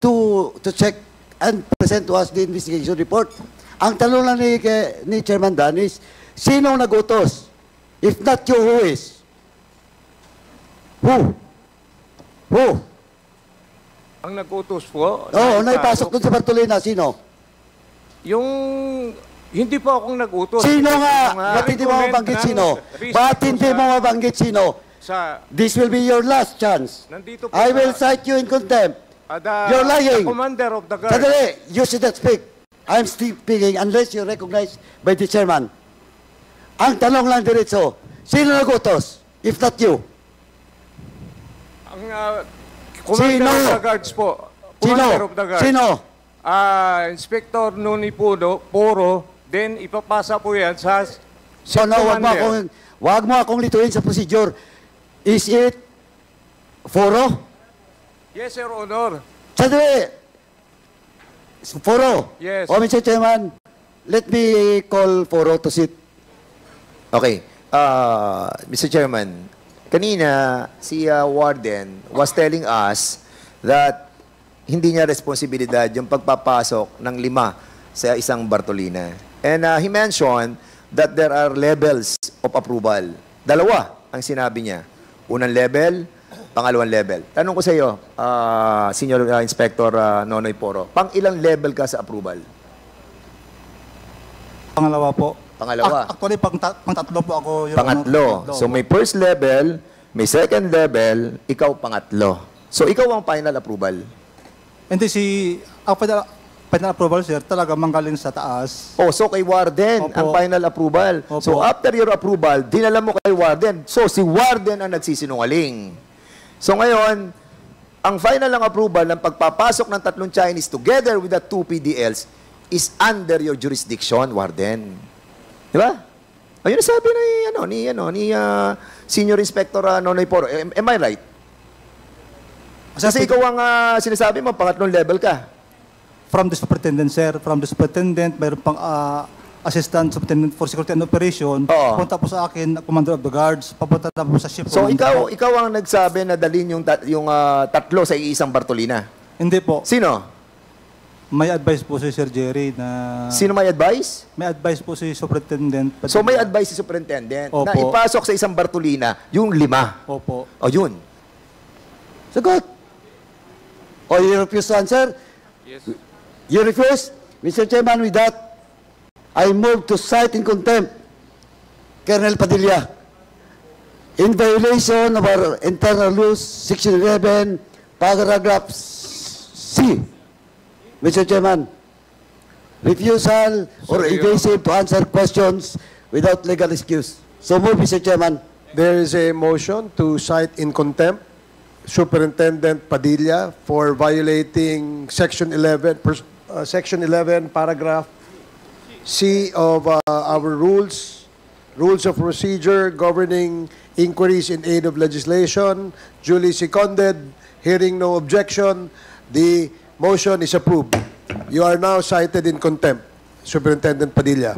to check and present to us the investigation report. Ang tanong lang ni Chairman Dan is, sino nagutos? If not you, who is? Who? Who? Ang nag-utos po? Oo, naipasok doon sa Bartolina. Sino? Yung... Hindi po akong nag-utos. Sino nga? Ba't hindi mo mabanggit sino? Ba't hindi mo mabanggit sino? This will be your last chance. I will cite you in contempt. You're lying. The commander of the guard. Sadali, you should not speak. I'm speaking unless you're recognized by the chairman. Ang tanong lang diretso, sino nagutos? If not you. Ang commander of the guards po. Commander of the guards. Sino? Inspector Noni Poro. Then ipapasa po yan sa So no, wag mo akong lituin sa procedure. Is it Foro? Yes, Your Honor. Sadali. Foro? Yes. O, Mr. Chairman, let me call Foro to sit. Okay. Mr. Chairman, kanina si Warden was telling us that hindi niya responsibilidad yung pagpapasok ng 5 sa isang Bartolina. And he mentioned that there are levels of approval. 2 ang sinabi niya. Unang level, pangalawang level. Tanong ko sa iyo, Senior Inspector Nonoy Poro, pang ilang level ka sa approval? Pangalawa po. Pangalawa? Actually, pang-tatlo po ako. Pangatlo. So may first level, may second level, ikaw pangatlo. So ikaw ang final approval. Hindi ang final approval, sir, talaga manggaling sa taas. Oh, so kay Warden Opo. ang final approval. Opo. So after your approval, dinala mo kay Warden. So si Warden ang nagsisinungaling. So ngayon, ang final ng approval ng pagpapasok ng 3 Chinese together with the 2 PDLs is under your jurisdiction, Warden. Di ba? Ayun ang sabi ni Senior Inspector Nonoy Poro. Am I right? Kasi ikaw ang sinasabi mo, pangatlong level ka. From the superintendent, sir. From the superintendent, mayroon pang assistant superintendent for security and operation. Oo. Punta po sa akin, commander of the guards. Papunta na po sa ship. So ikaw ang nagsabi na dalhin yung 3 sa iisang Bartolina. Hindi po. Sino? May advice po si Sir Jerry na... Sino may advice? May advice po si superintendent. So may advice si superintendent Opo. na ipasok sa isang Bartolina yung 5. Opo. O yun. Sagot. O, you refuse to answer? Yes. You refuse? Mr. Chairman, with that, I move to cite in contempt Colonel Padilla in violation of our internal rules, Section 11, paragraph C. Mr. Chairman, refusal or evasive to answer questions without legal excuse. So move, Mr. Chairman. There is a motion to cite in contempt Superintendent Padilla for violating Section 11, paragraph C of our rules of procedure governing inquiries in aid of legislation. Duly seconded. Hearing no objection, the motion is approved. You are now cited in contempt, Superintendent Padilla.